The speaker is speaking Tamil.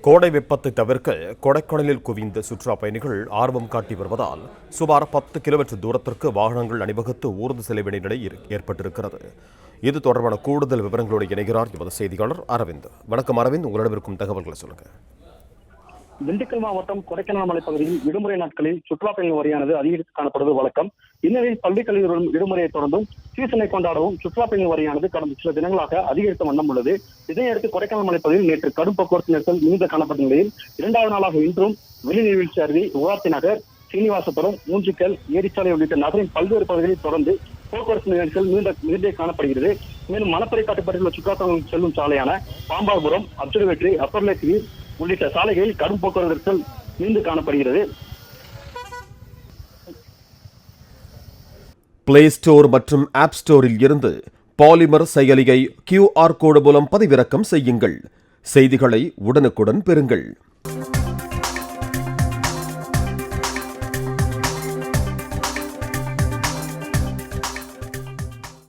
கோடை வெப்பத்தை தவிர்க்க கொடைக்கானலில் குவிந்த சுற்றுலா பயணிகள் ஆர்வம் காட்டி வருவதால் சுமார் 10 கிலோமீட்டர் தூரத்திற்கு வாகனங்கள் அணிவகுத்து ஊர்தி செல்ல வேண்டிய நிலை ஏற்பட்டிருக்கிறது. இது தொடர்பான கூடுதல் விவரங்களோடு இணைகிறார் எமது செய்தியாளர் அரவிந்த். வணக்கம் அரவிந்த், உங்களிடம் இருக்கும் தகவல்களை சொல்லுங்க. திண்டுக்கல் மாவட்டம் கொடைக்கானல் மலைப்பகுதியில் விடுமுறை நாட்களில் சுற்றுலா பயணிகள் வரியானது அதிகரித்து காணப்படுவது வழக்கம். இந்நிலையில் பள்ளி கல்லூரி விடுமுறையை தொடர்ந்தும் சீசனை கொண்டாடவும் சுற்றுலா பயணிகள் வரியானது கடந்த சில தினங்களாக அதிகரித்த வண்ணம் உள்ளது. இதையடுத்து கொடைக்கானல் மலைப்பகுதியில் நேற்று கடும் போக்குவரத்து நெரிசல் மிகுந்த காணப்பட்ட நிலையில் 2வது நாளாக இன்றும் வெளிநீர்வீழ்ச்சி அருவி, ஊராட்சி நகர், சீனிவாசபுரம், மூஞ்சிக்கல், ஏரிச்சாலை உள்ளிட்ட நகரின் பல்வேறு பகுதிகளில் தொடர்ந்து போக்குவரத்து நெரிசல் மிகுந்த காணப்படுகிறது. மேலும் மணப்பறை காட்டப்பட்டுள்ள சுற்றுலாத்தலங்களுக்கு செல்லும் சாலையான பாம்பாபுரம், அப்சர்வேட்டரி, அப்பர் லேக் வியூ உள்ளிட்ட சாலைகளில் கடும் போக்குவரத்து நெரிசல் நீண்டு காணப்படுகிறது. பிளே ஸ்டோர் மற்றும் ஆப் ஸ்டோரில் இருந்து பாலிமர் செயலியை QR கோடு மூலம் பதிவிறக்கம் செய்யுங்கள். செய்திகளை உடனுக்குடன் பெறுங்கள்.